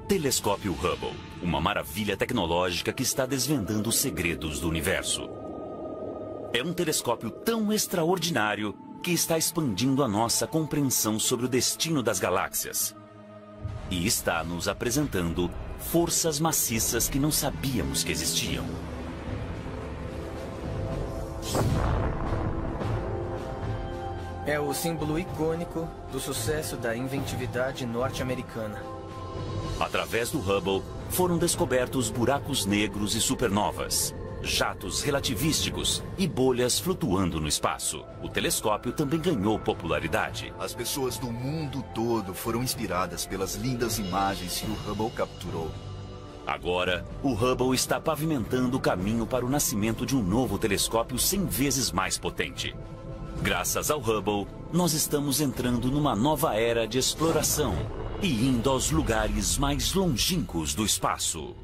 Telescópio Hubble, uma maravilha tecnológica que está desvendando os segredos do universo. É um telescópio tão extraordinário que está expandindo a nossa compreensão sobre o destino das galáxias. E está nos apresentando forças maciças que não sabíamos que existiam. É o símbolo icônico do sucesso da inventividade norte-americana. Através do Hubble, foram descobertos buracos negros e supernovas, jatos relativísticos e bolhas flutuando no espaço. O telescópio também ganhou popularidade. As pessoas do mundo todo foram inspiradas pelas lindas imagens que o Hubble capturou. Agora, o Hubble está pavimentando o caminho para o nascimento de um novo telescópio 100 vezes mais potente. Graças ao Hubble, nós estamos entrando numa nova era de exploração e indo aos lugares mais longínquos do espaço.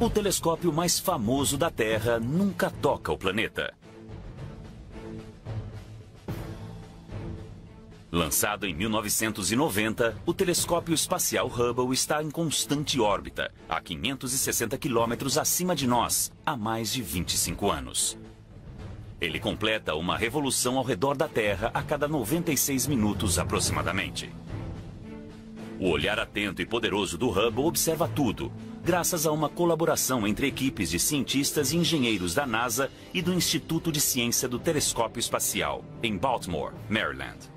O telescópio mais famoso da Terra nunca toca o planeta. Lançado em 1990, o telescópio espacial Hubble está em constante órbita, a 560 quilômetros acima de nós, há mais de 25 anos. Ele completa uma revolução ao redor da Terra a cada 96 minutos aproximadamente. O olhar atento e poderoso do Hubble observa tudo, graças a uma colaboração entre equipes de cientistas e engenheiros da NASA e do Instituto de Ciência do Telescópio Espacial, em Baltimore, Maryland.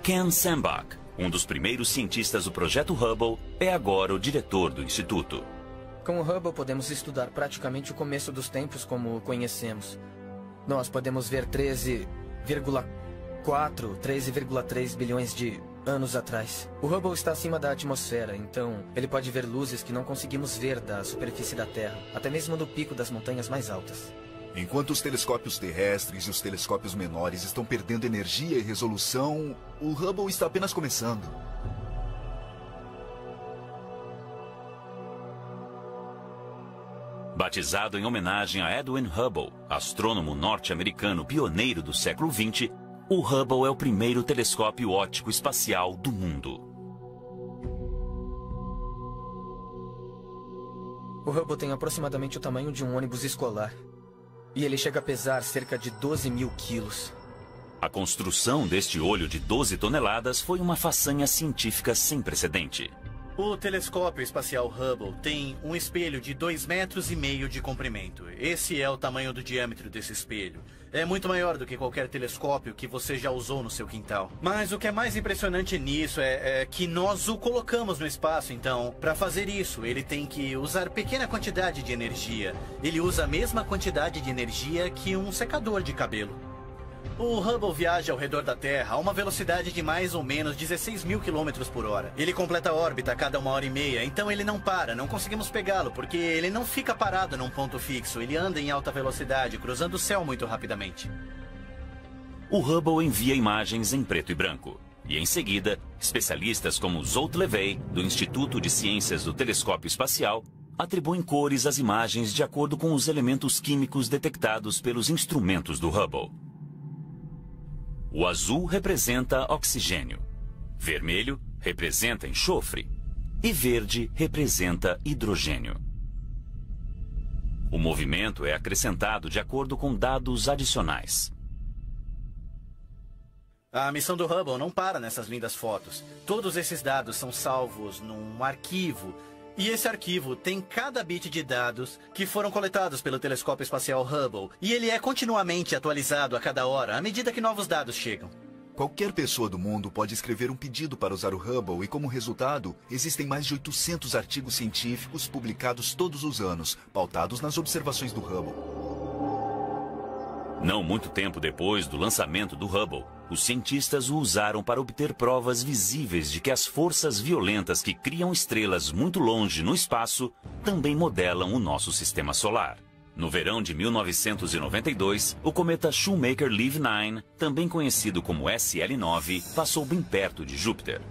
Ken Sembach, um dos primeiros cientistas do projeto Hubble, é agora o diretor do instituto. Com o Hubble podemos estudar praticamente o começo dos tempos como o conhecemos. Nós podemos ver 13,3 bilhões de anos atrás. O Hubble está acima da atmosfera, então ele pode ver luzes que não conseguimos ver da superfície da Terra, até mesmo do pico das montanhas mais altas. Enquanto os telescópios terrestres e os telescópios menores estão perdendo energia e resolução, o Hubble está apenas começando. Batizado em homenagem a Edwin Hubble, astrônomo norte-americano pioneiro do século XX, o Hubble é o primeiro telescópio óptico espacial do mundo. O Hubble tem aproximadamente o tamanho de um ônibus escolar. E ele chega a pesar cerca de 12 mil quilos. A construção deste olho de 12 toneladas foi uma façanha científica sem precedente. O telescópio espacial Hubble tem um espelho de 2,5 metros de comprimento. Esse é o tamanho do diâmetro desse espelho. É muito maior do que qualquer telescópio que você já usou no seu quintal. Mas o que é mais impressionante nisso é que nós o colocamos no espaço, então, para fazer isso, ele tem que usar pequena quantidade de energia. Ele usa a mesma quantidade de energia que um secador de cabelo. O Hubble viaja ao redor da Terra a uma velocidade de mais ou menos 16 mil quilômetros por hora. Ele completa a órbita a cada 1h30, então ele não para, não conseguimos pegá-lo, porque ele não fica parado num ponto fixo. Ele anda em alta velocidade, cruzando o céu muito rapidamente. O Hubble envia imagens em preto e branco. E em seguida, especialistas como Zolt Levey, do Instituto de Ciências do Telescópio Espacial, atribuem cores às imagens de acordo com os elementos químicos detectados pelos instrumentos do Hubble. O azul representa oxigênio, vermelho representa enxofre e verde representa hidrogênio. O movimento é acrescentado de acordo com dados adicionais. A missão do Hubble não para nessas lindas fotos. Todos esses dados são salvos num arquivo. E esse arquivo tem cada bit de dados que foram coletados pelo telescópio espacial Hubble. E ele é continuamente atualizado a cada hora, à medida que novos dados chegam. Qualquer pessoa do mundo pode escrever um pedido para usar o Hubble e, como resultado, existem mais de 800 artigos científicos publicados todos os anos, pautados nas observações do Hubble. Não muito tempo depois do lançamento do Hubble, os cientistas o usaram para obter provas visíveis de que as forças violentas que criam estrelas muito longe no espaço também modelam o nosso sistema solar. No verão de 1992, o cometa Shoemaker-Levy 9, também conhecido como SL9, passou bem perto de Júpiter.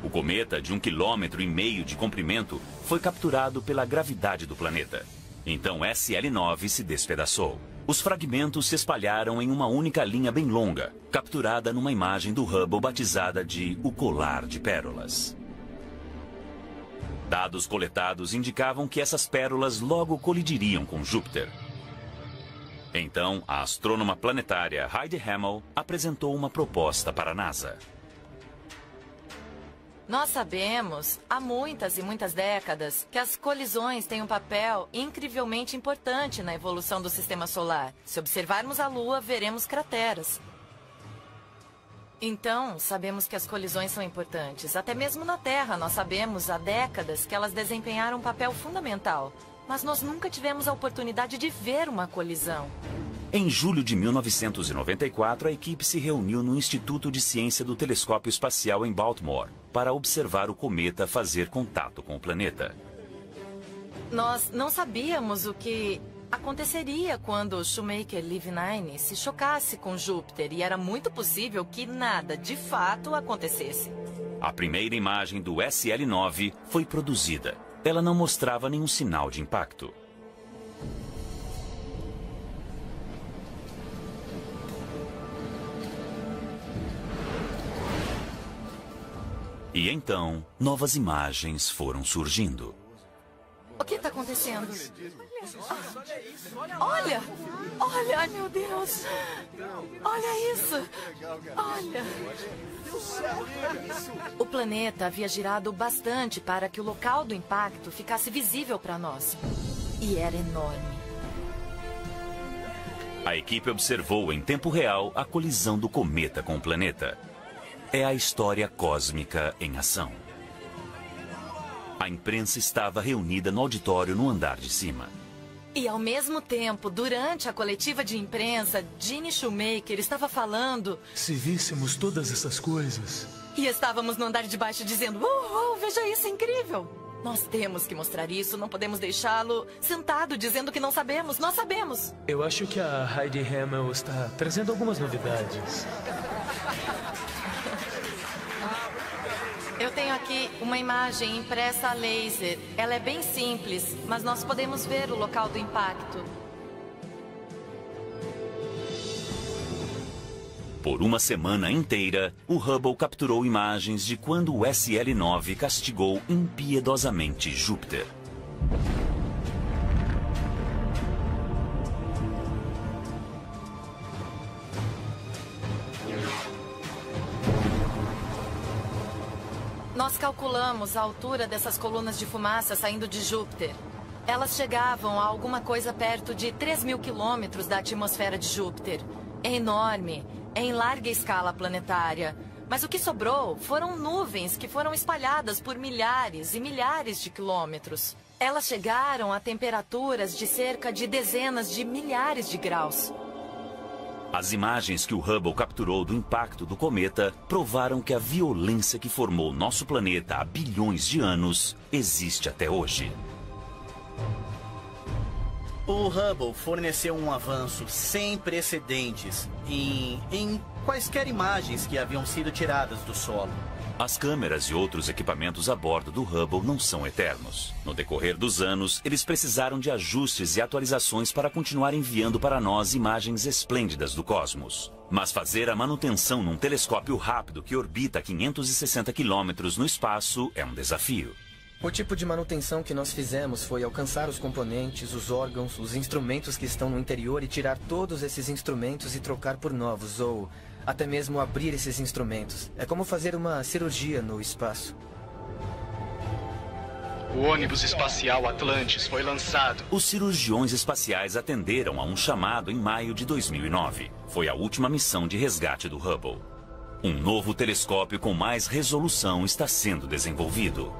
O cometa, de 1,5 km de comprimento, foi capturado pela gravidade do planeta. Então SL-9 se despedaçou. Os fragmentos se espalharam em uma única linha bem longa, capturada numa imagem do Hubble batizada de O Colar de Pérolas. Dados coletados indicavam que essas pérolas logo colidiriam com Júpiter. Então, a astrônoma planetária Heidi Hammel apresentou uma proposta para a NASA. Nós sabemos, há muitas e muitas décadas, que as colisões têm um papel incrivelmente importante na evolução do sistema solar. Se observarmos a Lua, veremos crateras. Então, sabemos que as colisões são importantes. Até mesmo na Terra, nós sabemos há décadas que elas desempenharam um papel fundamental. Mas nós nunca tivemos a oportunidade de ver uma colisão. Em julho de 1994, a equipe se reuniu no Instituto de Ciência do Telescópio Espacial em Baltimore para observar o cometa fazer contato com o planeta. Nós não sabíamos o que aconteceria quando Shoemaker-Levy-9 se chocasse com Júpiter, e era muito possível que nada de fato acontecesse. A primeira imagem do SL-9 foi produzida. Ela não mostrava nenhum sinal de impacto. E então, novas imagens foram surgindo. O que está acontecendo? Olha! Olha, ai meu Deus! Olha isso! Olha! O planeta havia girado bastante para que o local do impacto ficasse visível para nós. E era enorme. A equipe observou em tempo real a colisão do cometa com o planeta. É a história cósmica em ação. A imprensa estava reunida no auditório no andar de cima. E ao mesmo tempo, durante a coletiva de imprensa, Gene Shoemaker estava falando... Se víssemos todas essas coisas... E estávamos no andar de baixo dizendo... veja isso, é incrível! Nós temos que mostrar isso, não podemos deixá-lo sentado dizendo que não sabemos. Nós sabemos! Eu acho que a Heidi Hammel está trazendo algumas novidades. Eu tenho aqui uma imagem impressa a laser. Ela é bem simples, mas nós podemos ver o local do impacto. Por uma semana inteira, o Hubble capturou imagens de quando o SL-9 castigou impiedosamente Júpiter. Nós calculamos a altura dessas colunas de fumaça saindo de Júpiter. Elas chegavam a alguma coisa perto de 3.000 quilômetros da atmosfera de Júpiter. É enorme, é em larga escala planetária. Mas o que sobrou foram nuvens que foram espalhadas por milhares e milhares de quilômetros. Elas chegaram a temperaturas de cerca de dezenas de milhares de graus. As imagens que o Hubble capturou do impacto do cometa provaram que a violência que formou nosso planeta há bilhões de anos existe até hoje. O Hubble forneceu um avanço sem precedentes em quaisquer imagens que haviam sido tiradas do solo. As câmeras e outros equipamentos a bordo do Hubble não são eternos. No decorrer dos anos, eles precisaram de ajustes e atualizações para continuar enviando para nós imagens esplêndidas do cosmos. Mas fazer a manutenção num telescópio rápido que orbita 560 quilômetros no espaço é um desafio. O tipo de manutenção que nós fizemos foi alcançar os componentes, os órgãos, os instrumentos que estão no interior e tirar todos esses instrumentos e trocar por novos, ou até mesmo abrir esses instrumentos. É como fazer uma cirurgia no espaço. O ônibus espacial Atlantis foi lançado. Os cirurgiões espaciais atenderam a um chamado em maio de 2009. Foi a última missão de resgate do Hubble. Um novo telescópio com mais resolução está sendo desenvolvido.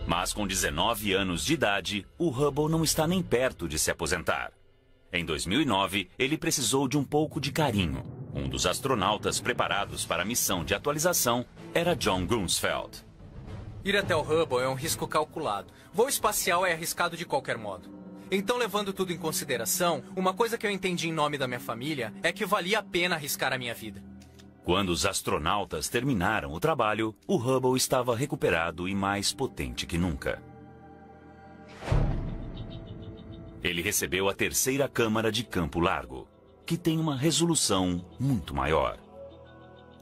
Mas com 19 anos de idade, o Hubble não está nem perto de se aposentar. Em 2009, ele precisou de um pouco de carinho. Um dos astronautas preparados para a missão de atualização era John Grunsfeld. Ir até o Hubble é um risco calculado. Voo espacial é arriscado de qualquer modo. Então, levando tudo em consideração, uma coisa que eu entendi em nome da minha família é que valia a pena arriscar a minha vida. Quando os astronautas terminaram o trabalho, o Hubble estava recuperado e mais potente que nunca. Ele recebeu a terceira câmara de campo largo, que tem uma resolução muito maior.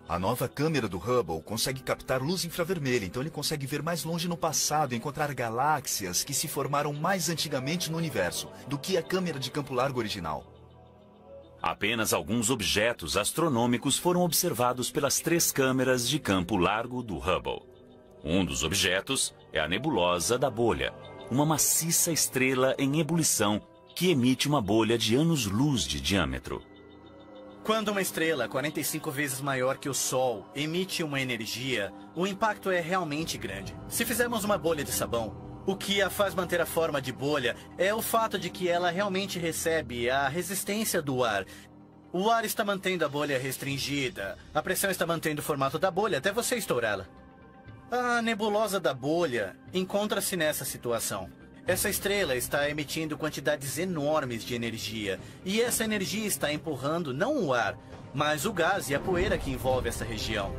A nova câmera do Hubble consegue captar luz infravermelha, então ele consegue ver mais longe no passado e encontrar galáxias que se formaram mais antigamente no universo do que a câmera de campo largo original. Apenas alguns objetos astronômicos foram observados pelas 3 câmeras de campo largo do Hubble. Um dos objetos é a nebulosa da bolha, uma maciça estrela em ebulição que emite uma bolha de anos-luz de diâmetro. Quando uma estrela 45 vezes maior que o Sol emite uma energia, o impacto é realmente grande. Se fizermos uma bolha de sabão, o que a faz manter a forma de bolha é o fato de que ela realmente recebe a resistência do ar. O ar está mantendo a bolha restringida, a pressão está mantendo o formato da bolha até você estourá-la. A nebulosa da bolha encontra-se nessa situação. Essa estrela está emitindo quantidades enormes de energia, e essa energia está empurrando não o ar, mas o gás e a poeira que envolve essa região.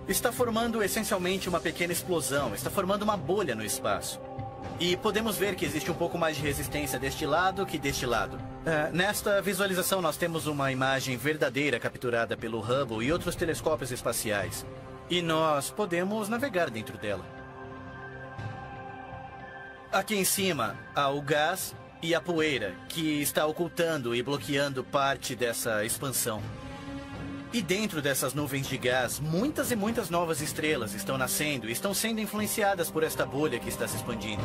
Está formando essencialmente uma pequena explosão, está formando uma bolha no espaço. E podemos ver que existe um pouco mais de resistência deste lado que deste lado. Nesta visualização nós temos uma imagem verdadeira capturada pelo Hubble e outros telescópios espaciais. E nós podemos navegar dentro dela. Aqui em cima há o gás e a poeira, que está ocultando e bloqueando parte dessa expansão. E dentro dessas nuvens de gás, muitas e muitas novas estrelas estão nascendo e estão sendo influenciadas por esta bolha que está se expandindo.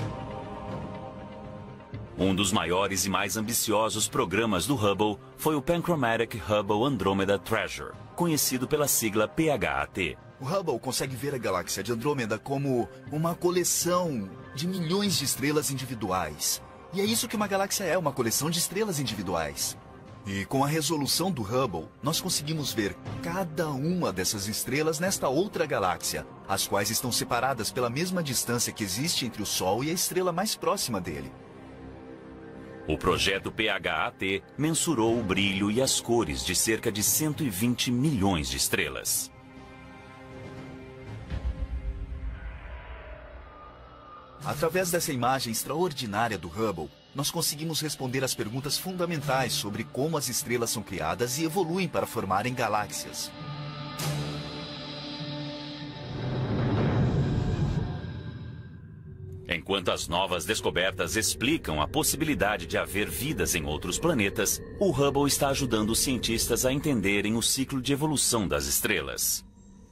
Um dos maiores e mais ambiciosos programas do Hubble foi o Panchromatic Hubble Andromeda Treasure, conhecido pela sigla PHAT. O Hubble consegue ver a galáxia de Andrômeda como uma coleção de milhões de estrelas individuais. E é isso que uma galáxia é, uma coleção de estrelas individuais. E com a resolução do Hubble, nós conseguimos ver cada uma dessas estrelas nesta outra galáxia, as quais estão separadas pela mesma distância que existe entre o Sol e a estrela mais próxima dele. O projeto PHAT mensurou o brilho e as cores de cerca de 120 milhões de estrelas. Através dessa imagem extraordinária do Hubble, nós conseguimos responder às perguntas fundamentais sobre como as estrelas são criadas e evoluem para formarem galáxias. Enquanto as novas descobertas explicam a possibilidade de haver vidas em outros planetas, o Hubble está ajudando os cientistas a entenderem o ciclo de evolução das estrelas.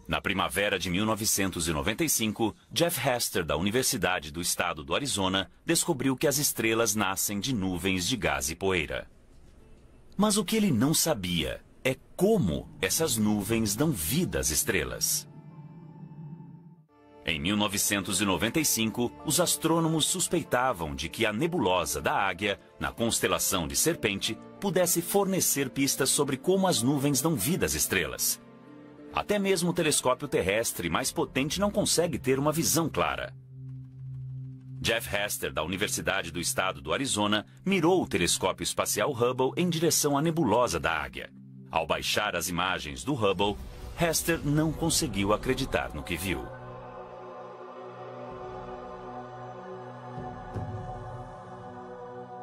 Na primavera de 1995, Jeff Hester, da Universidade do Estado do Arizona, descobriu que as estrelas nascem de nuvens de gás e poeira. Mas o que ele não sabia é como essas nuvens dão vida às estrelas. Em 1995, os astrônomos suspeitavam de que a nebulosa da Águia, na constelação de Serpente, pudesse fornecer pistas sobre como as nuvens dão vida às estrelas. Até mesmo o telescópio terrestre mais potente não consegue ter uma visão clara. Jeff Hester, da Universidade do Estado do Arizona, mirou o telescópio espacial Hubble em direção à nebulosa da Águia. Ao baixar as imagens do Hubble, Hester não conseguiu acreditar no que viu.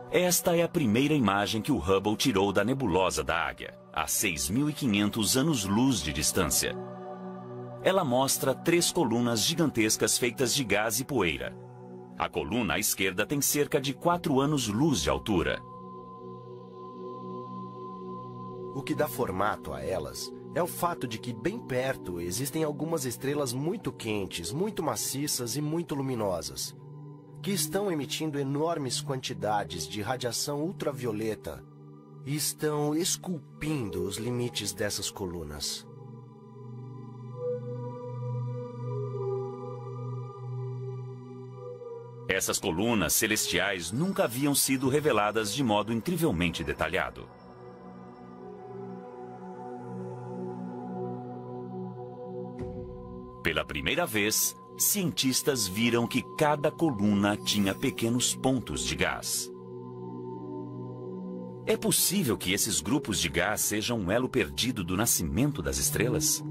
Esta é a primeira imagem que o Hubble tirou da nebulosa da Águia, a 6.500 anos-luz de distância. Ela mostra 3 colunas gigantescas feitas de gás e poeira. A coluna à esquerda tem cerca de 4 anos-luz de altura. O que dá formato a elas é o fato de que bem perto existem algumas estrelas muito quentes, muito maciças e muito luminosas, que estão emitindo enormes quantidades de radiação ultravioleta e estão esculpindo os limites dessas colunas. Essas colunas celestiais nunca haviam sido reveladas de modo incrivelmente detalhado. Pela primeira vez, cientistas viram que cada coluna tinha pequenos pontos de gás. É possível que esses grupos de gás sejam um elo perdido do nascimento das estrelas?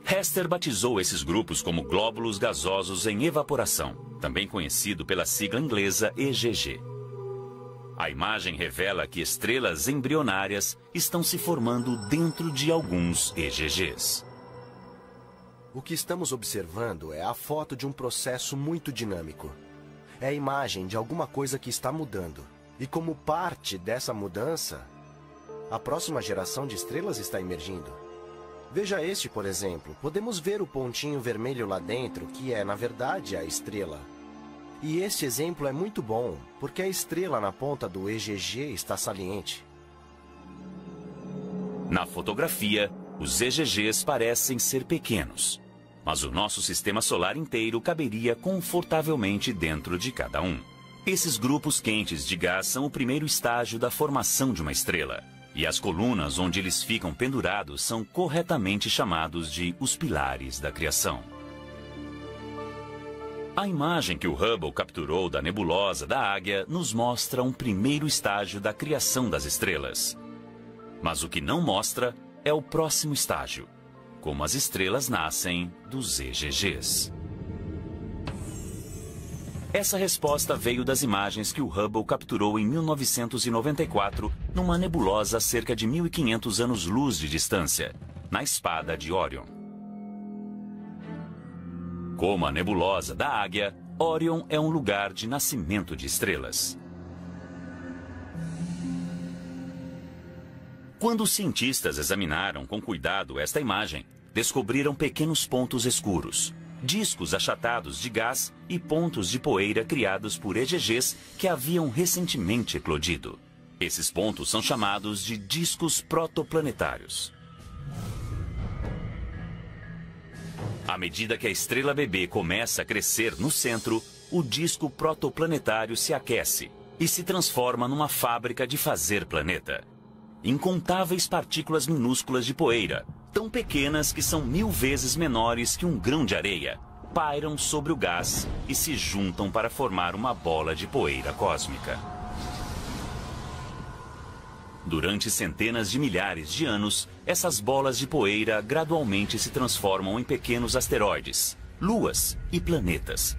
Hester batizou esses grupos como glóbulos gasosos em evaporação. também conhecido pela sigla inglesa EGG. A imagem revela que estrelas embrionárias estão se formando dentro de alguns EGGs. O que estamos observando é a foto de um processo muito dinâmico. É a imagem de alguma coisa que está mudando. E como parte dessa mudança, a próxima geração de estrelas está emergindo. Veja este, por exemplo. Podemos ver o pontinho vermelho lá dentro, que é, na verdade, a estrela. E este exemplo é muito bom, porque a estrela na ponta do EGG está saliente. Na fotografia, os EGGs parecem ser pequenos, mas o nosso sistema solar inteiro caberia confortavelmente dentro de cada um. Esses grupos quentes de gás são o primeiro estágio da formação de uma estrela, e as colunas onde eles ficam pendurados são corretamente chamados de os pilares da criação. A imagem que o Hubble capturou da nebulosa da Águia nos mostra um primeiro estágio da criação das estrelas. Mas o que não mostra é o próximo estágio, como as estrelas nascem dos EGGs. Essa resposta veio das imagens que o Hubble capturou em 1994 numa nebulosa a cerca de 1.500 anos-luz de distância, na espada de Órion. Como a nebulosa da Águia, Órion é um lugar de nascimento de estrelas. Quando os cientistas examinaram com cuidado esta imagem, descobriram pequenos pontos escuros, discos achatados de gás e pontos de poeira criados por EGGs que haviam recentemente eclodido. Esses pontos são chamados de discos protoplanetários. À medida que a estrela bebê começa a crescer no centro, o disco protoplanetário se aquece e se transforma numa fábrica de fazer planeta. Incontáveis partículas minúsculas de poeira, tão pequenas que são 1000 vezes menores que um grão de areia, pairam sobre o gás e se juntam para formar uma bola de poeira cósmica. Durante centenas de milhares de anos, essas bolas de poeira gradualmente se transformam em pequenos asteroides, luas e planetas.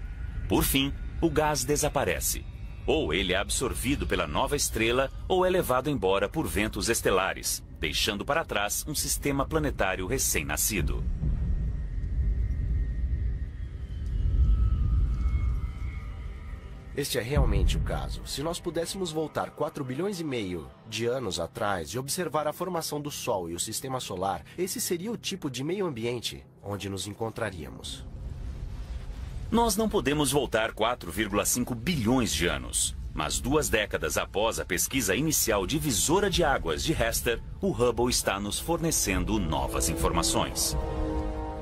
Por fim, o gás desaparece. Ou ele é absorvido pela nova estrela ou é levado embora por ventos estelares, deixando para trás um sistema planetário recém-nascido. Este é realmente o caso. Se nós pudéssemos voltar 4,5 bilhões de anos atrás e observar a formação do Sol e o Sistema Solar, esse seria o tipo de meio ambiente onde nos encontraríamos. Nós não podemos voltar 4,5 bilhões de anos, mas 2 décadas após a pesquisa inicial divisora de águas de Hester, o Hubble está nos fornecendo novas informações.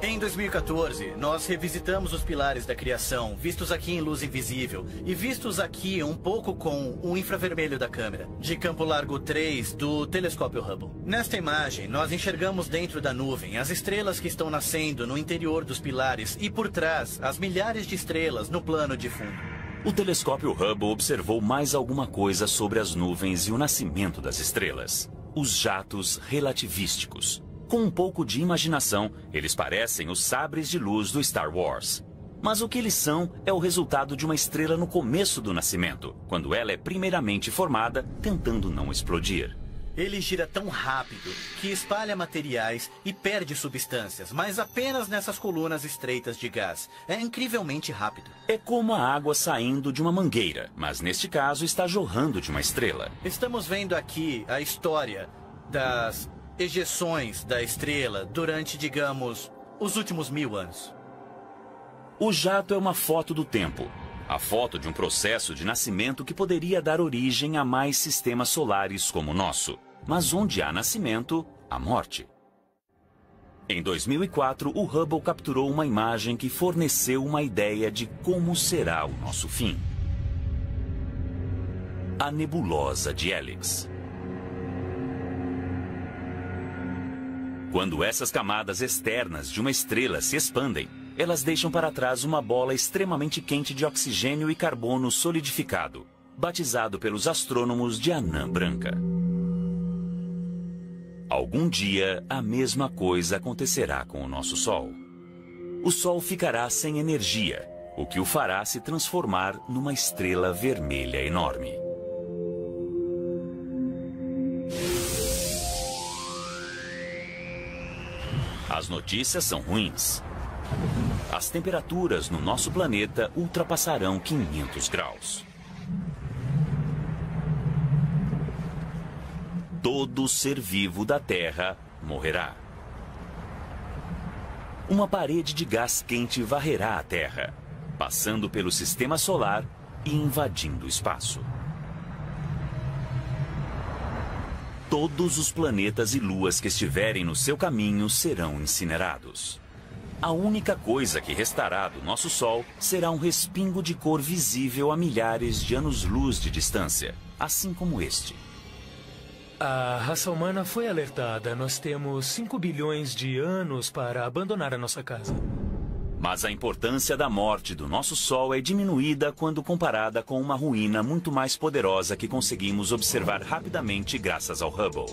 Em 2014, nós revisitamos os pilares da criação, vistos aqui em luz invisível, e vistos aqui um pouco com o infravermelho da câmera, de campo largo 3 do telescópio Hubble. Nesta imagem, nós enxergamos dentro da nuvem as estrelas que estão nascendo no interior dos pilares e por trás as milhares de estrelas no plano de fundo. O telescópio Hubble observou mais alguma coisa sobre as nuvens e o nascimento das estrelas: os jatos relativísticos. Com um pouco de imaginação, eles parecem os sabres de luz do Star Wars. Mas o que eles são é o resultado de uma estrela no começo do nascimento, quando ela é primeiramente formada, tentando não explodir. Ele gira tão rápido que espalha materiais e perde substâncias, mas apenas nessas colunas estreitas de gás. É incrivelmente rápido. É como a água saindo de uma mangueira, mas neste caso está jorrando de uma estrela. Estamos vendo aqui a história das ejeções da estrela durante, digamos, os últimos 1000 anos. O jato é uma foto do tempo. A foto de um processo de nascimento que poderia dar origem a mais sistemas solares como o nosso. Mas onde há nascimento, há morte. Em 2004, o Hubble capturou uma imagem que forneceu uma ideia de como será o nosso fim. A nebulosa de Helix. Quando essas camadas externas de uma estrela se expandem, elas deixam para trás uma bola extremamente quente de oxigênio e carbono solidificado, batizado pelos astrônomos de anã branca. Algum dia, a mesma coisa acontecerá com o nosso Sol. O Sol ficará sem energia, o que o fará se transformar numa estrela vermelha enorme. As notícias são ruins. As temperaturas no nosso planeta ultrapassarão 500 graus. Todo ser vivo da Terra morrerá. Uma parede de gás quente varrerá a Terra, passando pelo sistema solar e invadindo o espaço. Todos os planetas e luas que estiverem no seu caminho serão incinerados. A única coisa que restará do nosso Sol será um respingo de cor visível a milhares de anos-luz de distância, assim como este. A raça humana foi alertada. Nós temos 5 bilhões de anos para abandonar a nossa casa. Mas a importância da morte do nosso Sol é diminuída quando comparada com uma ruína muito mais poderosa que conseguimos observar rapidamente graças ao Hubble.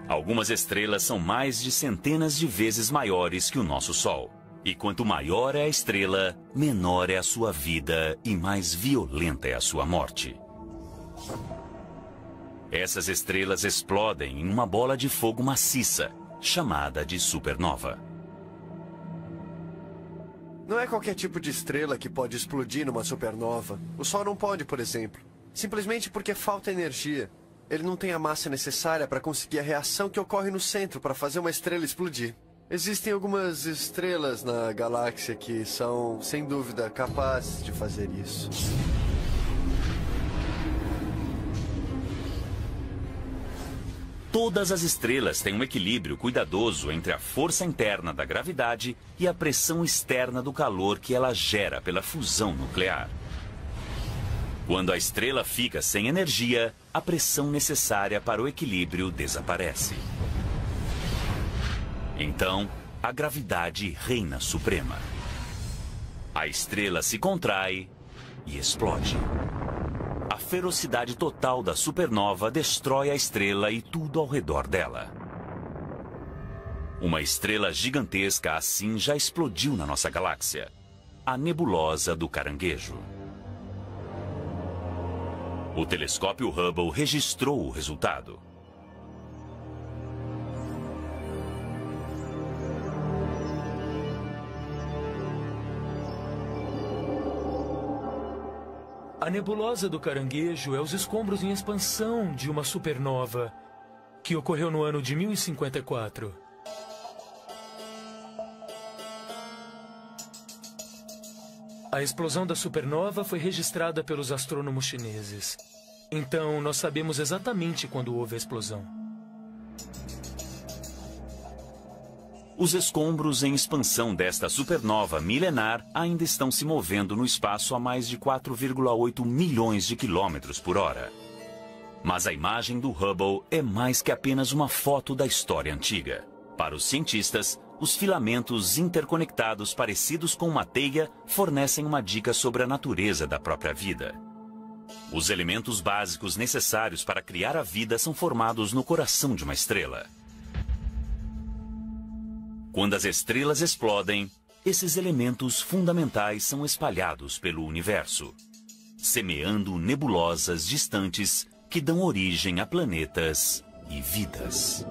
Algumas estrelas são mais de centenas de vezes maiores que o nosso Sol. E quanto maior é a estrela, menor é a sua vida e mais violenta é a sua morte. Essas estrelas explodem em uma bola de fogo maciça, chamada de supernova. Não é qualquer tipo de estrela que pode explodir numa supernova. O Sol não pode, por exemplo. Simplesmente porque falta energia. Ele não tem a massa necessária para conseguir a reação que ocorre no centro para fazer uma estrela explodir. Existem algumas estrelas na galáxia que são, sem dúvida, capazes de fazer isso. Todas as estrelas têm um equilíbrio cuidadoso entre a força interna da gravidade e a pressão externa do calor que ela gera pela fusão nuclear. Quando a estrela fica sem energia, a pressão necessária para o equilíbrio desaparece. Então, a gravidade reina suprema. A estrela se contrai e explode. A ferocidade total da supernova destrói a estrela e tudo ao redor dela. Uma estrela gigantesca assim já explodiu na nossa galáxia. A nebulosa do Caranguejo. O telescópio Hubble registrou o resultado. A nebulosa do Caranguejo é os escombros em expansão de uma supernova que ocorreu no ano de 1054. A explosão da supernova foi registrada pelos astrônomos chineses. Então, nós sabemos exatamente quando houve a explosão. Os escombros em expansão desta supernova milenar ainda estão se movendo no espaço a mais de 4,8 milhões de quilômetros por hora. Mas a imagem do Hubble é mais que apenas uma foto da história antiga. Para os cientistas, os filamentos interconectados parecidos com uma teia fornecem uma dica sobre a natureza da própria vida. Os elementos básicos necessários para criar a vida são formados no coração de uma estrela. Quando as estrelas explodem, esses elementos fundamentais são espalhados pelo universo, semeando nebulosas distantes que dão origem a planetas e vidas.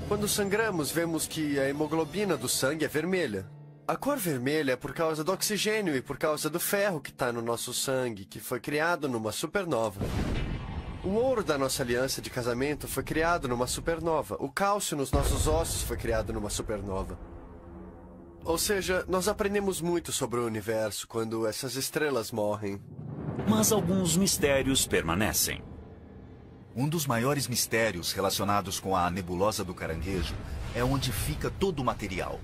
Quando sangramos, vemos que a hemoglobina do sangue é vermelha. A cor vermelha é por causa do oxigênio e por causa do ferro que está no nosso sangue, que foi criado numa supernova. O ouro da nossa aliança de casamento foi criado numa supernova. O cálcio nos nossos ossos foi criado numa supernova. Ou seja, nós aprendemos muito sobre o universo quando essas estrelas morrem. Mas alguns mistérios permanecem. Um dos maiores mistérios relacionados com a nebulosa do Caranguejo é onde fica todo o material.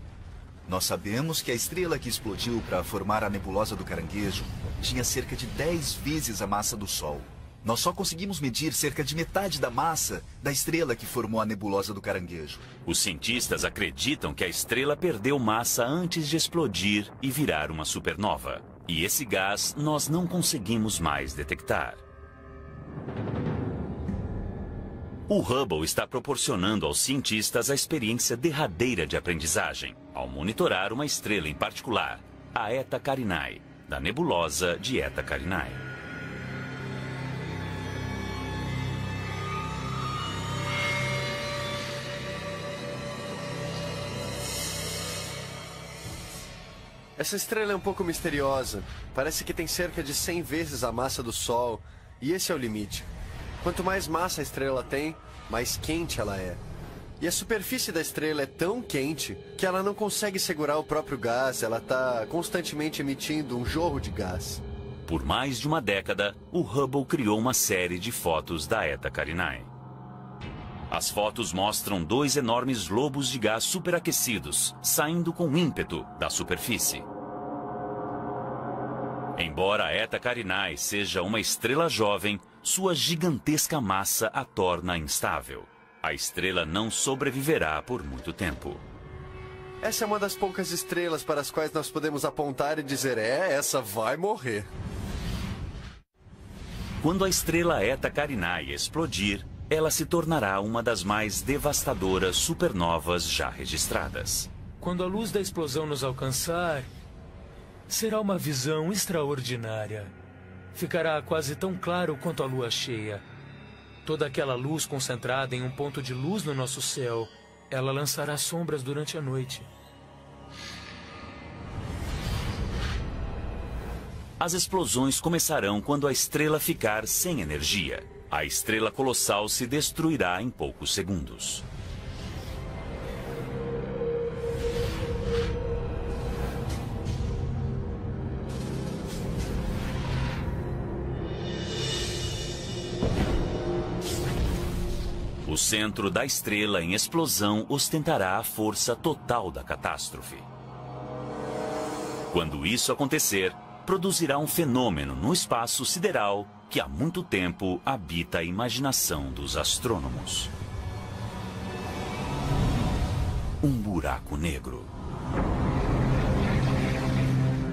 Nós sabemos que a estrela que explodiu para formar a nebulosa do Caranguejo tinha cerca de 10 vezes a massa do Sol. Nós só conseguimos medir cerca de metade da massa da estrela que formou a nebulosa do Caranguejo. Os cientistas acreditam que a estrela perdeu massa antes de explodir e virar uma supernova. E esse gás nós não conseguimos mais detectar. O Hubble está proporcionando aos cientistas a experiência derradeira de aprendizagem, ao monitorar uma estrela em particular, a Eta Carinae, da nebulosa de Eta Carinae. Essa estrela é um pouco misteriosa. Parece que tem cerca de 100 vezes a massa do Sol, e esse é o limite. Quanto mais massa a estrela tem, mais quente ela é. E a superfície da estrela é tão quente que ela não consegue segurar o próprio gás, ela está constantemente emitindo um jorro de gás. Por mais de uma década, o Hubble criou uma série de fotos da Eta Carinae. As fotos mostram 2 enormes globos de gás superaquecidos, saindo com ímpeto da superfície. Embora a Eta Carinae seja uma estrela jovem, sua gigantesca massa a torna instável. A estrela não sobreviverá por muito tempo. Essa é uma das poucas estrelas para as quais nós podemos apontar e dizer, essa vai morrer. Quando a estrela Eta Carinae explodir, ela se tornará uma das mais devastadoras supernovas já registradas. Quando a luz da explosão nos alcançar, será uma visão extraordinária. Ficará quase tão claro quanto a lua cheia. Toda aquela luz concentrada em um ponto de luz no nosso céu, ela lançará sombras durante a noite. As explosões começarão quando a estrela ficar sem energia. A estrela colossal se destruirá em poucos segundos. O centro da estrela em explosão ostentará a força total da catástrofe. Quando isso acontecer, produzirá um fenômeno no espaço sideral que há muito tempo habita a imaginação dos astrônomos. Um buraco negro.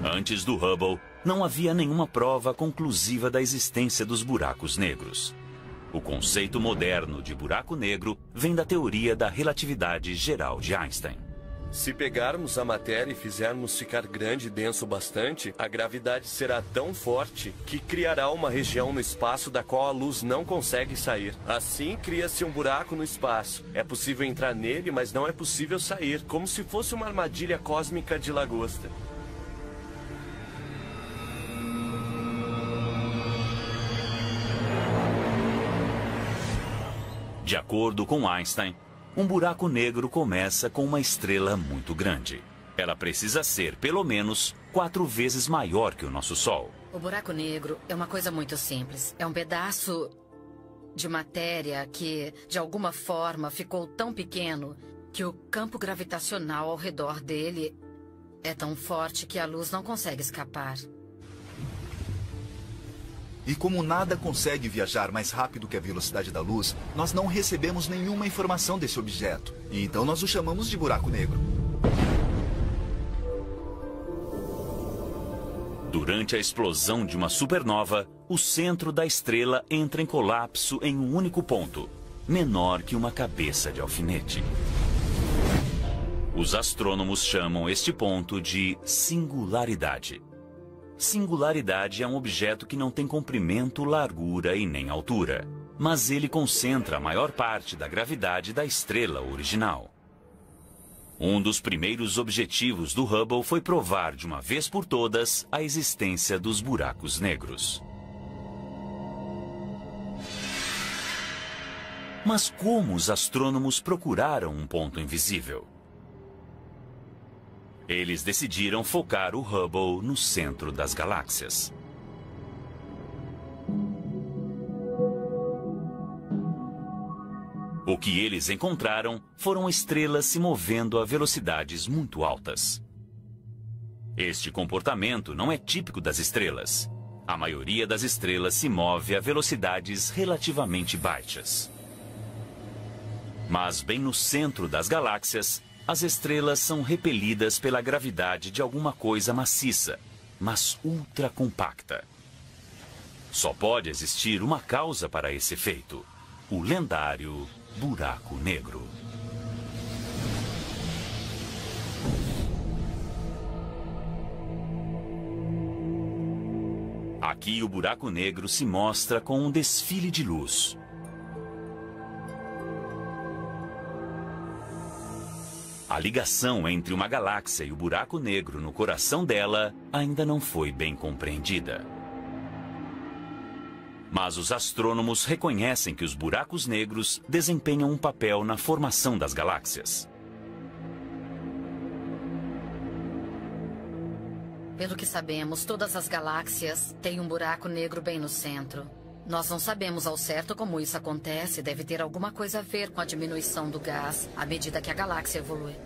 Antes do Hubble, não havia nenhuma prova conclusiva da existência dos buracos negros. O conceito moderno de buraco negro vem da teoria da relatividade geral de Einstein. Se pegarmos a matéria e fizermos ficar grande e denso bastante, a gravidade será tão forte que criará uma região no espaço da qual a luz não consegue sair. Assim, cria-se um buraco no espaço. É possível entrar nele, mas não é possível sair, como se fosse uma armadilha cósmica de lagosta. De acordo com Einstein, um buraco negro começa com uma estrela muito grande. Ela precisa ser, pelo menos, 4 vezes maior que o nosso Sol. O buraco negro é uma coisa muito simples. É um pedaço de matéria que, de alguma forma, ficou tão pequeno que o campo gravitacional ao redor dele é tão forte que a luz não consegue escapar. E como nada consegue viajar mais rápido que a velocidade da luz, nós não recebemos nenhuma informação desse objeto. E então nós o chamamos de buraco negro. Durante a explosão de uma supernova, o centro da estrela entra em colapso em um único ponto, menor que uma cabeça de alfinete. Os astrônomos chamam este ponto de singularidade. Singularidade é um objeto que não tem comprimento, largura e nem altura, mas ele concentra a maior parte da gravidade da estrela original. Um dos primeiros objetivos do Hubble foi provar de uma vez por todas a existência dos buracos negros. Mas como os astrônomos procuraram um ponto invisível? Eles decidiram focar o Hubble no centro das galáxias. O que eles encontraram foram estrelas se movendo a velocidades muito altas. Este comportamento não é típico das estrelas. A maioria das estrelas se move a velocidades relativamente baixas. Mas bem no centro das galáxias, as estrelas são repelidas pela gravidade de alguma coisa maciça, mas ultra compacta. Só pode existir uma causa para esse efeito: o lendário buraco negro. Aqui o buraco negro se mostra com um desfile de luz. A ligação entre uma galáxia e o buraco negro no coração dela ainda não foi bem compreendida. Mas os astrônomos reconhecem que os buracos negros desempenham um papel na formação das galáxias. Pelo que sabemos, todas as galáxias têm um buraco negro bem no centro. Nós não sabemos ao certo como isso acontece. Deve ter alguma coisa a ver com a diminuição do gás à medida que a galáxia evolui.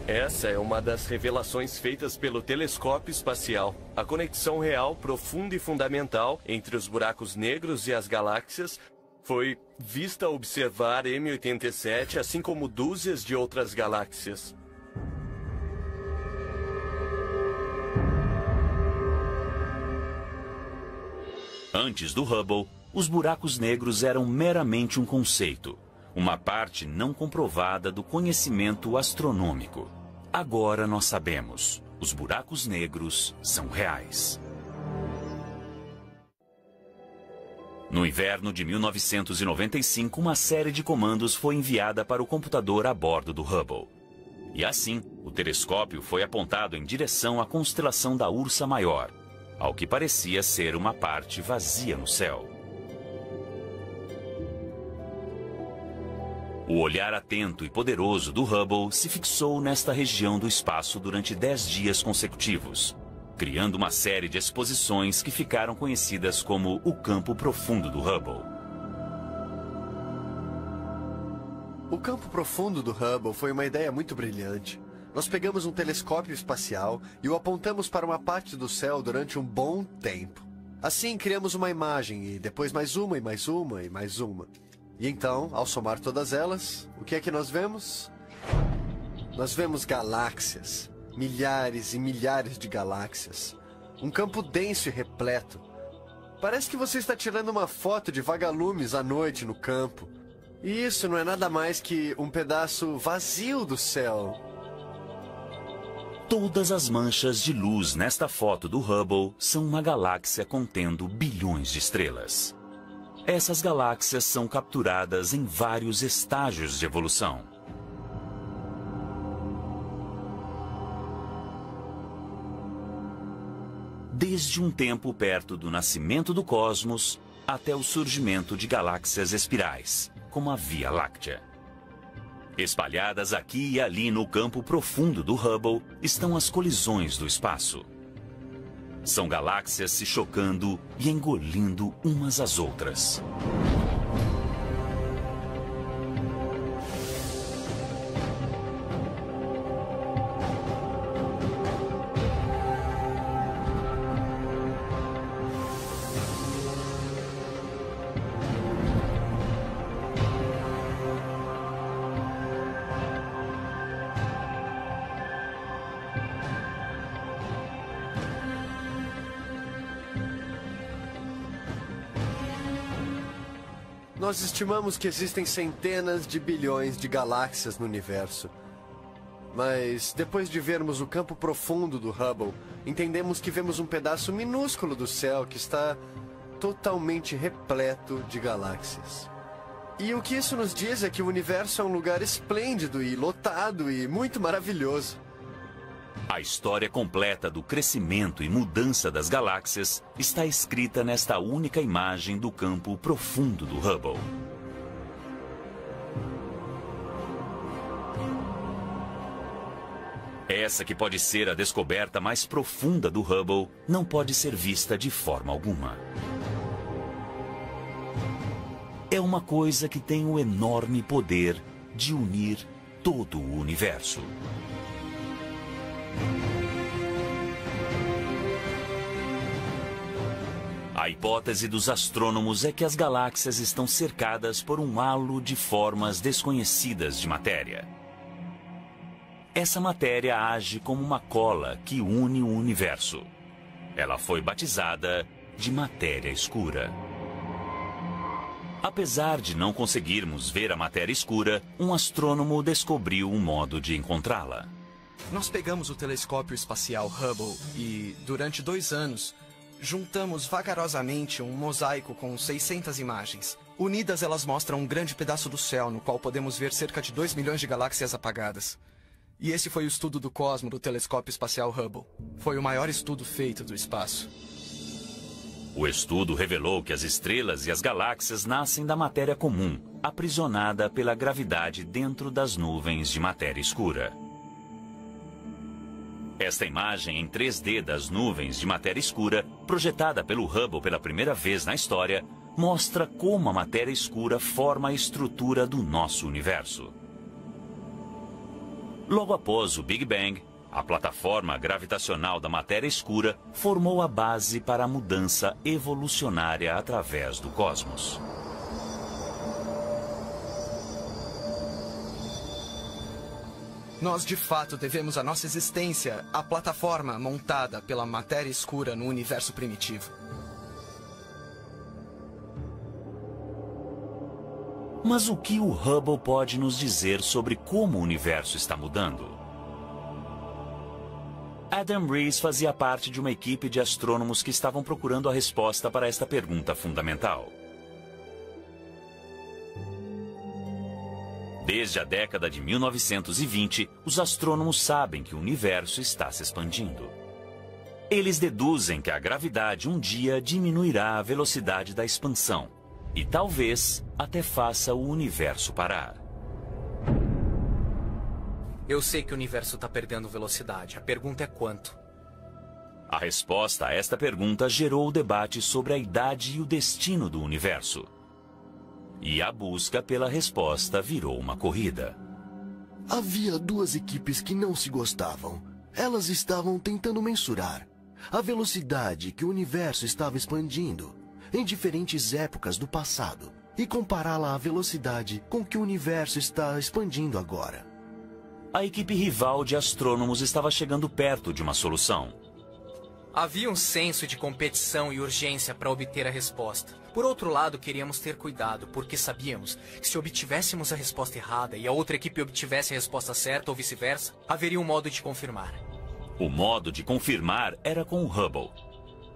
Essa é uma das revelações feitas pelo telescópio espacial. A conexão real, profunda e fundamental entre os buracos negros e as galáxias foi vista ao observar M87, assim como dúzias de outras galáxias. Antes do Hubble, os buracos negros eram meramente um conceito, uma parte não comprovada do conhecimento astronômico. Agora nós sabemos, os buracos negros são reais. No inverno de 1995, uma série de comandos foi enviada para o computador a bordo do Hubble. E assim, o telescópio foi apontado em direção à constelação da Ursa Maior, ao que parecia ser uma parte vazia no céu. O olhar atento e poderoso do Hubble se fixou nesta região do espaço durante 10 dias consecutivos, criando uma série de exposições que ficaram conhecidas como o campo profundo do Hubble. O campo profundo do Hubble foi uma ideia muito brilhante. Nós pegamos um telescópio espacial e o apontamos para uma parte do céu durante um bom tempo. Assim, criamos uma imagem e depois mais uma e mais uma e mais uma. E então, ao somar todas elas, o que é que nós vemos? Nós vemos galáxias, milhares e milhares de galáxias. Um campo denso e repleto. Parece que você está tirando uma foto de vagalumes à noite no campo. E isso não é nada mais que um pedaço vazio do céu. Todas as manchas de luz nesta foto do Hubble são uma galáxia contendo bilhões de estrelas. Essas galáxias são capturadas em vários estágios de evolução. Desde um tempo perto do nascimento do cosmos até o surgimento de galáxias espirais, como a Via Láctea. Espalhadas aqui e ali no campo profundo do Hubble estão as colisões do espaço. São galáxias se chocando e engolindo umas às outras. Nós estimamos que existem centenas de bilhões de galáxias no universo. Mas, depois de vermos o campo profundo do Hubble, entendemos que vemos um pedaço minúsculo do céu que está totalmente repleto de galáxias. E o que isso nos diz é que o universo é um lugar esplêndido e lotado e muito maravilhoso. A história completa do crescimento e mudança das galáxias está escrita nesta única imagem do campo profundo do Hubble. Essa que pode ser a descoberta mais profunda do Hubble não pode ser vista de forma alguma. É uma coisa que tem o enorme poder de unir todo o universo. A hipótese dos astrônomos é que as galáxias estão cercadas por um halo de formas desconhecidas de matéria. Essa matéria age como uma cola que une o universo. Ela foi batizada de matéria escura. Apesar de não conseguirmos ver a matéria escura, um astrônomo descobriu um modo de encontrá-la. Nós pegamos o telescópio espacial Hubble e, durante 2 anos, juntamos vagarosamente um mosaico com 600 imagens. Unidas, elas mostram um grande pedaço do céu, no qual podemos ver cerca de 2 milhões de galáxias apagadas. E esse foi o estudo do cosmo do telescópio espacial Hubble. Foi o maior estudo feito do espaço. O estudo revelou que as estrelas e as galáxias nascem da matéria comum, aprisionada pela gravidade dentro das nuvens de matéria escura. Esta imagem em 3D das nuvens de matéria escura, projetada pelo Hubble pela primeira vez na história, mostra como a matéria escura forma a estrutura do nosso universo. Logo após o Big Bang, a plataforma gravitacional da matéria escura formou a base para a mudança evolucionária através do cosmos. Nós, de fato, devemos a nossa existência à plataforma montada pela matéria escura no universo primitivo. Mas o que o Hubble pode nos dizer sobre como o universo está mudando? Adam Rees fazia parte de uma equipe de astrônomos que estavam procurando a resposta para esta pergunta fundamental. Desde a década de 1920, os astrônomos sabem que o universo está se expandindo. Eles deduzem que a gravidade um dia diminuirá a velocidade da expansão e talvez até faça o universo parar. Eu sei que o universo está perdendo velocidade. A pergunta é quanto? A resposta a esta pergunta gerou o debate sobre a idade e o destino do universo. E a busca pela resposta virou uma corrida. Havia 2 equipes que não se gostavam. Elas estavam tentando mensurar a velocidade que o universo estava expandindo em diferentes épocas do passado e compará-la à velocidade com que o universo está expandindo agora. A equipe rival de astrônomos estava chegando perto de uma solução. Havia um senso de competição e urgência para obter a resposta. Por outro lado, queríamos ter cuidado, porque sabíamos que se obtivéssemos a resposta errada e a outra equipe obtivesse a resposta certa ou vice-versa, haveria um modo de confirmar. O modo de confirmar era com o Hubble.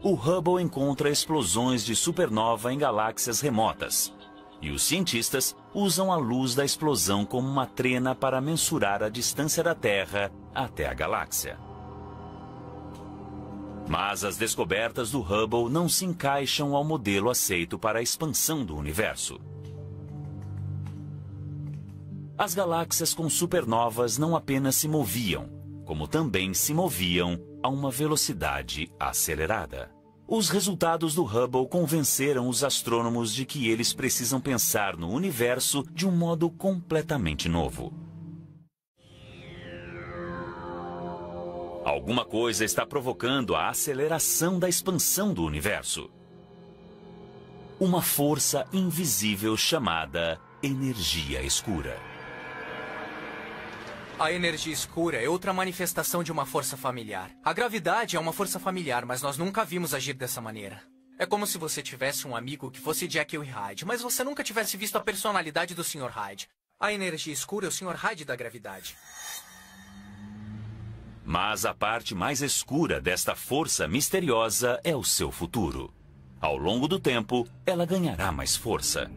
O Hubble encontra explosões de supernova em galáxias remotas. E os cientistas usam a luz da explosão como uma trena para mensurar a distância da Terra até a galáxia. Mas as descobertas do Hubble não se encaixam ao modelo aceito para a expansão do universo. As galáxias com supernovas não apenas se moviam, como também se moviam a uma velocidade acelerada. Os resultados do Hubble convenceram os astrônomos de que eles precisam pensar no universo de um modo completamente novo. Alguma coisa está provocando a aceleração da expansão do universo. Uma força invisível chamada energia escura. A energia escura é outra manifestação de uma força familiar. A gravidade é uma força familiar, mas nós nunca vimos agir dessa maneira. É como se você tivesse um amigo que fosse Jekyll e Hyde, mas você nunca tivesse visto a personalidade do Sr. Hyde. A energia escura é o Sr. Hyde da gravidade. Mas a parte mais escura desta força misteriosa é o seu futuro. Ao longo do tempo, ela ganhará mais força.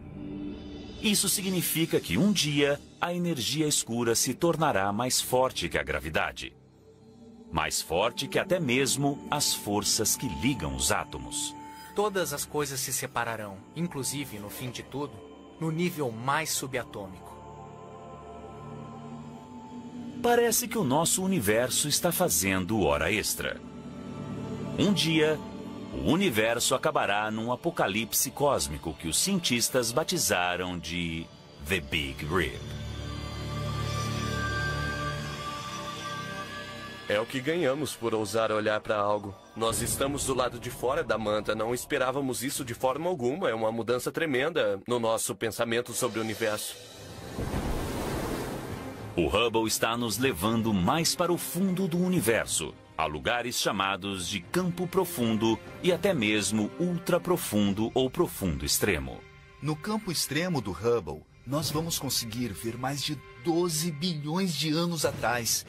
Isso significa que um dia a energia escura se tornará mais forte que a gravidade. Mais forte que até mesmo as forças que ligam os átomos. Todas as coisas se separarão, inclusive, no fim de tudo, no nível mais subatômico. Parece que o nosso universo está fazendo hora extra. Um dia, o universo acabará num apocalipse cósmico que os cientistas batizaram de The Big Rip. É o que ganhamos por ousar olhar para algo. Nós estamos do lado de fora da manta, não esperávamos isso de forma alguma. É uma mudança tremenda no nosso pensamento sobre o universo. O Hubble está nos levando mais para o fundo do universo, a lugares chamados de campo profundo e até mesmo ultraprofundo ou profundo extremo. No campo extremo do Hubble, nós vamos conseguir ver mais de 12 bilhões de anos atrás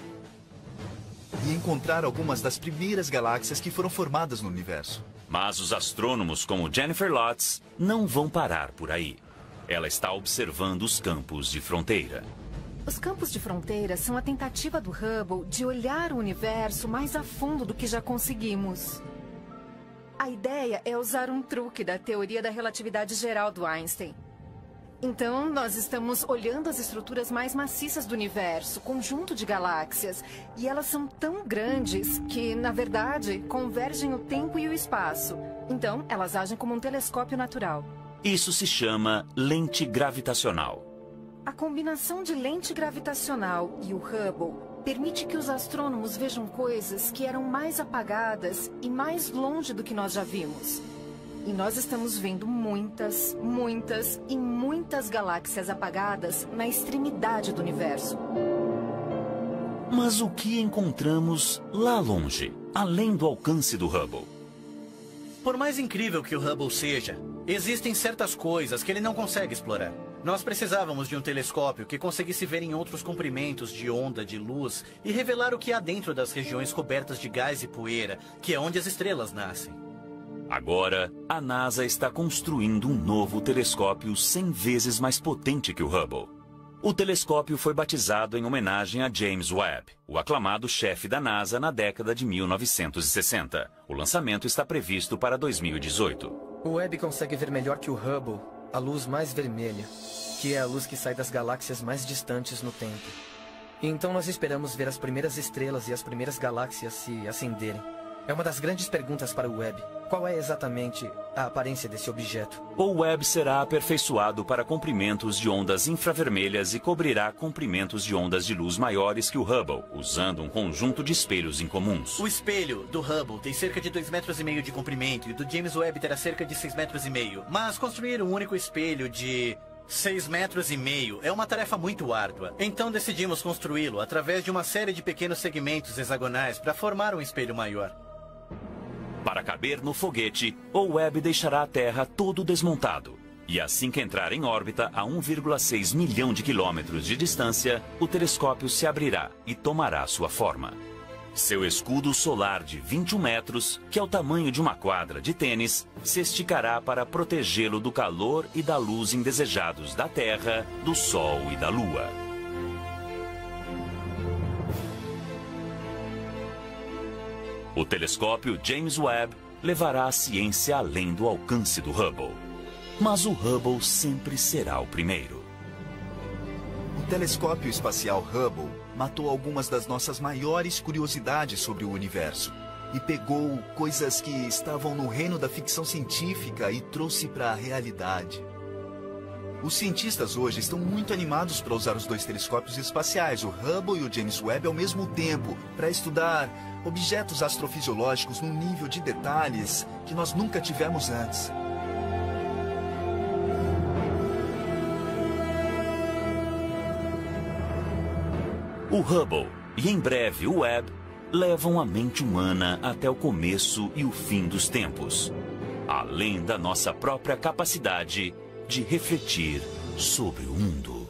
e encontrar algumas das primeiras galáxias que foram formadas no universo. Mas os astrônomos como Jennifer Lotz não vão parar por aí. Ela está observando os campos de fronteira. Os campos de fronteira são a tentativa do Hubble de olhar o universo mais a fundo do que já conseguimos. A ideia é usar um truque da teoria da relatividade geral do Einstein. Então, nós estamos olhando as estruturas mais maciças do universo, conjunto de galáxias, e elas são tão grandes que, na verdade, convergem o tempo e o espaço. Então, elas agem como um telescópio natural. Isso se chama lente gravitacional. A combinação de lente gravitacional e o Hubble permite que os astrônomos vejam coisas que eram mais apagadas e mais longe do que nós já vimos. E nós estamos vendo muitas, muitas e muitas galáxias apagadas na extremidade do universo. Mas o que encontramos lá longe, além do alcance do Hubble? Por mais incrível que o Hubble seja, existem certas coisas que ele não consegue explorar. Nós precisávamos de um telescópio que conseguisse ver em outros comprimentos de onda de luz e revelar o que há dentro das regiões cobertas de gás e poeira, que é onde as estrelas nascem. Agora, a NASA está construindo um novo telescópio 100 vezes mais potente que o Hubble. O telescópio foi batizado em homenagem a James Webb, o aclamado chefe da NASA na década de 1960. O lançamento está previsto para 2018. O Webb consegue ver melhor que o Hubble a luz mais vermelha, que é a luz que sai das galáxias mais distantes no tempo. Então nós esperamos ver as primeiras estrelas e as primeiras galáxias se acenderem. É uma das grandes perguntas para o Webb. Qual é exatamente a aparência desse objeto? O Webb será aperfeiçoado para comprimentos de ondas infravermelhas e cobrirá comprimentos de ondas de luz maiores que o Hubble, usando um conjunto de espelhos incomuns. O espelho do Hubble tem cerca de 2,5 metros de comprimento e o do James Webb terá cerca de 6,5 metros. Mas construir um único espelho de 6,5 metros é uma tarefa muito árdua. Então decidimos construí-lo através de uma série de pequenos segmentos hexagonais para formar um espelho maior. Para caber no foguete, o Webb deixará a Terra todo desmontado. E assim que entrar em órbita a 1,6 milhão de quilômetros de distância, o telescópio se abrirá e tomará sua forma. Seu escudo solar de 21 metros, que é o tamanho de uma quadra de tênis, se esticará para protegê-lo do calor e da luz indesejados da Terra, do Sol e da Lua. O telescópio James Webb levará a ciência além do alcance do Hubble. Mas o Hubble sempre será o primeiro. O telescópio espacial Hubble matou algumas das nossas maiores curiosidades sobre o universo e pegou coisas que estavam no reino da ficção científica e trouxe para a realidade. Os cientistas hoje estão muito animados para usar os dois telescópios espaciais, o Hubble e o James Webb, ao mesmo tempo, para estudar objetos astrofisiológicos num nível de detalhes que nós nunca tivemos antes. O Hubble e, em breve, o Webb levam a mente humana até o começo e o fim dos tempos, além da nossa própria capacidade de refletir sobre o mundo.